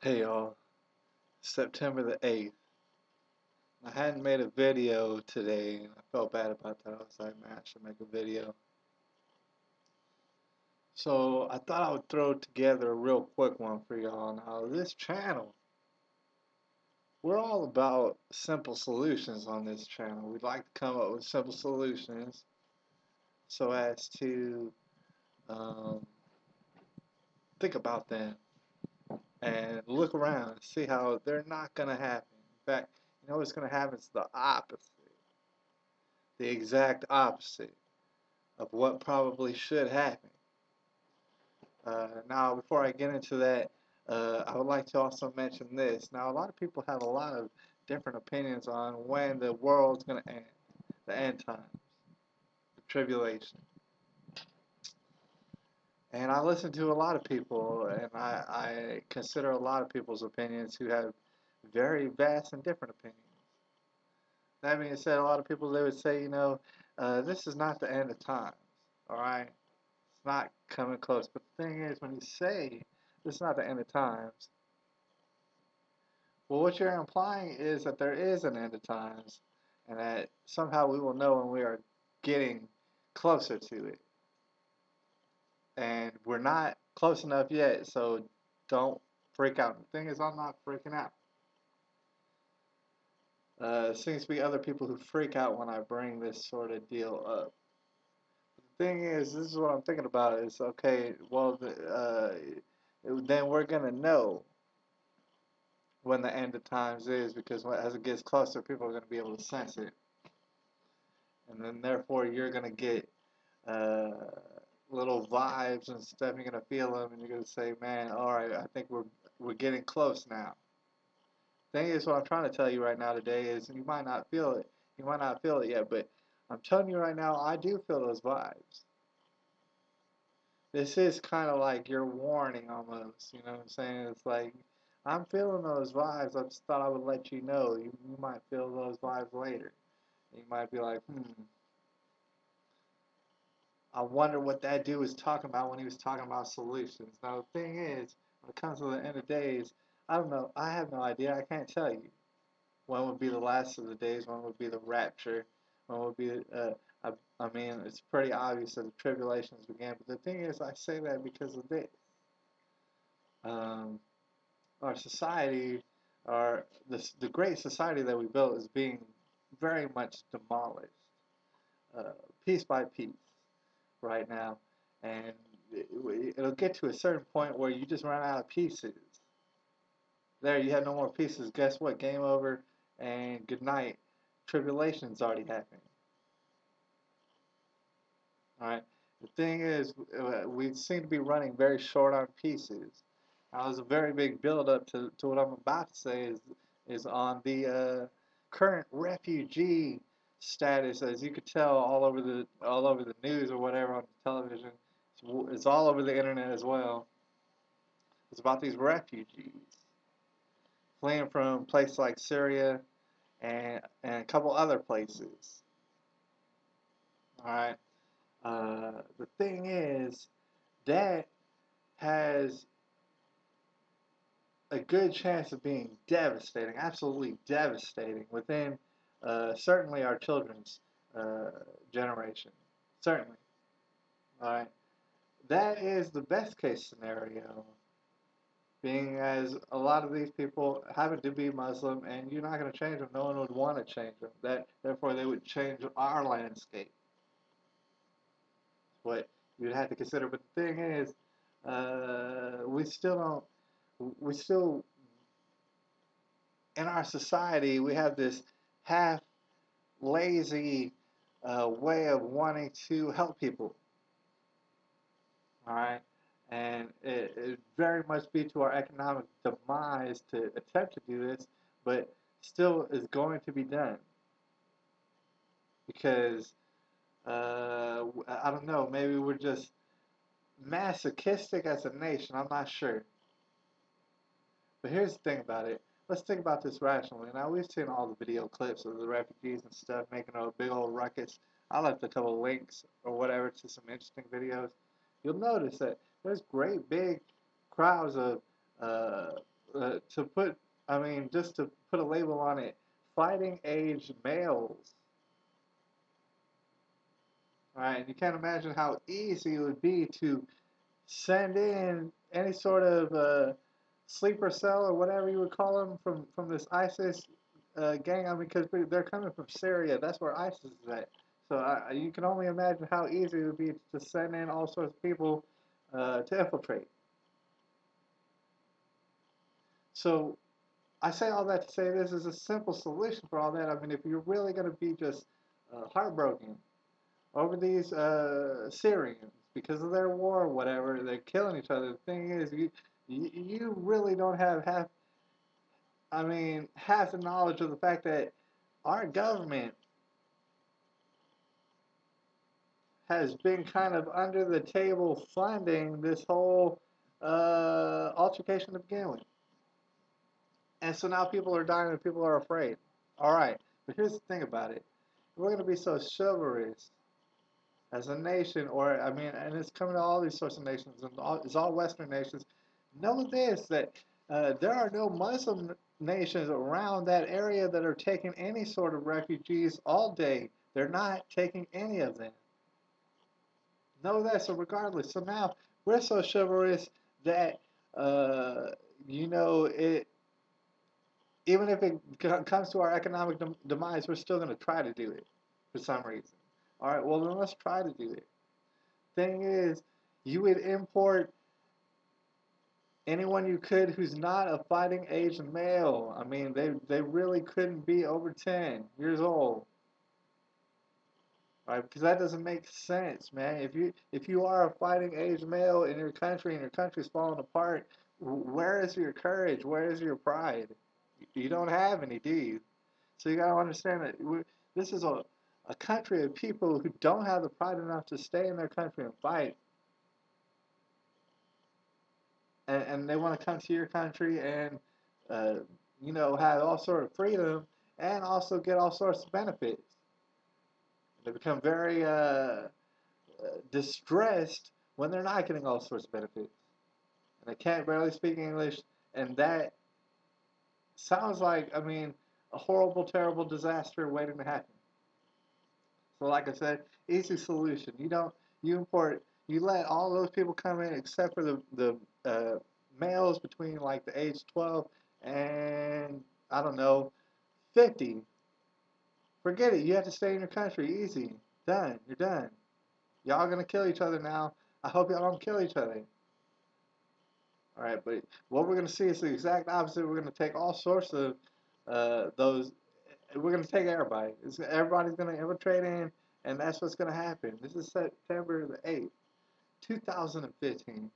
Hey y'all, September the 8th. I hadn't made a video today and I felt bad about that. I was like, man, I should make a video. So I thought I would throw together a real quick one for y'all. Now, this channel, we're all about simple solutions on this channel. We'd like to come up with simple solutions so as to um, think about them and look around and see how they're not going to happen. In fact, you know what's going to happen? It's the opposite, the exact opposite of what probably should happen. Now, before I get into that, I would like to also mention this. Now, a lot of people have a lot of different opinions on when the world's going to end, the end times, the tribulation. And I listen to a lot of people, and I consider a lot of people's opinions who have very vast and different opinions. That being said, a lot of people, they would say, this is not the end of times, all right? It's not coming close. But the thing is, when you say this is not the end of times, well, what you're implying is that there is an end of times, and that somehow we will know when we are getting closer to it. And we're not close enough yet, so don't freak out. The thing is, I'm not freaking out. Seems to be other people who freak out when I bring this sort of deal up. The thing is, this is what I'm thinking about is okay, well, then we're going to know when the end of times is because as it gets closer, people are going to be able to sense it. And then therefore, you're going to get uh, little vibes and stuff. You're going to feel them and you're going to say, man, all right, I think we're getting close now. Thing is, what I'm trying to tell you right now today is you might not feel it. You might not feel it yet, but I'm telling you right now, I do feel those vibes. This is kind of like your warning almost, you know what I'm saying? It's like, I'm feeling those vibes. I just thought I would let you know. You might feel those vibes later. You might be like, I wonder what that dude was talking about when he was talking about solutions. Now, the thing is, when it comes to the end of days, I don't know. I have no idea. I can't tell you. When would be the last of the days? When would be the rapture? When would be, I, I mean, it's pretty obvious that the tribulations began. But the thing is, I say that because of this. Um, our society, the great society that we built is being very much demolished, uh, piece by piece, right now, and it'll get to a certain point where you just run out of pieces. There, you have no more pieces. Guess what? Game over, and good night. Tribulation's already happened. All right. The thing is, we seem to be running very short on pieces. Now, there's a very big build-up to what I'm about to say is on the current refugee status, as you could tell all over the news or whatever on television. It's all over the internet as well. It's about these refugees fleeing from places like Syria and a couple other places. All right. The thing is that has a good chance of being devastating, absolutely devastating within certainly our children's uh, generation. Certainly. All right. That is the best case scenario, being as a lot of these people happen to be Muslim, and you're not going to change them. No one would want to change them. Therefore, they would change our landscape. What you'd have to consider. But the thing is, we still don't. We still in our society we have this half lazy way of wanting to help people. All right. And it very much be to our economic demise to attempt to do this, but still is going to be done because I don't know, maybe we're just masochistic as a nation. I'm not sure. But here's the thing about it. Let's think about this rationally. Now, we've seen all the video clips of the refugees and stuff making a big old ruckus. I left a couple of links or whatever to some interesting videos. You'll notice that there's great big crowds of uh, to put, I mean, just to put a label on it, fighting age males. Right? You can't imagine how easy it would be to send in any sort of sleeper cell or whatever you would call them from this ISIS gang. I mean, because they're coming from Syria. That's where ISIS is at. So you can only imagine how easy it would be to send in all sorts of people to infiltrate. So I say all that to say this is a simple solution for all that. I mean, if you're really going to be just heartbroken over these Syrians because of their war or whatever, they're killing each other. The thing is, you really don't have half. I mean, half the knowledge of the fact that our government has been kind of under the table funding this whole altercation to begin with, and so now people are dying and people are afraid. All right, but here's the thing about it: we're going to be so chivalrous as a nation, or I mean, and it's coming to all these sorts of nations, and it's all Western nations. Know this that there are no Muslim nations around that area that are taking any sort of refugees all day. They're not taking any of them. Know that. So regardless, so now we're so chivalrous that uh, you know it. Even if it comes to our economic demise, we're still going to try to do it for some reason. All right, well then let's try to do it. Thing is, you would import anyone you could who's not a fighting age male. I mean, they really couldn't be over 10 years old, right? Because that doesn't make sense, man. If you are a fighting age male in your country and your country's falling apart, where is your courage? Where is your pride? You don't have any, do you? So you gotta understand that this is a country of people who don't have the pride enough to stay in their country and fight, and they want to come to your country and uh, have all sort of freedom and also get all sorts of benefits. They become very distressed when they're not getting all sorts of benefits and they can't barely speak English, and that sounds like, I mean, a horrible, terrible disaster waiting to happen. So, like I said, easy solution. You let all those people come in except for the males between like the age 12 and I don't know 50. Forget it. You have to stay in your country. Easy. Done. You're done. Y'all gonna kill each other now. I hope y'all don't kill each other. All right, but what we're gonna see is the exact opposite. We're gonna take all sorts of those. We're gonna take everybody. Everybody's gonna infiltrate in, and that's what's gonna happen. This is September the 8th, 2015.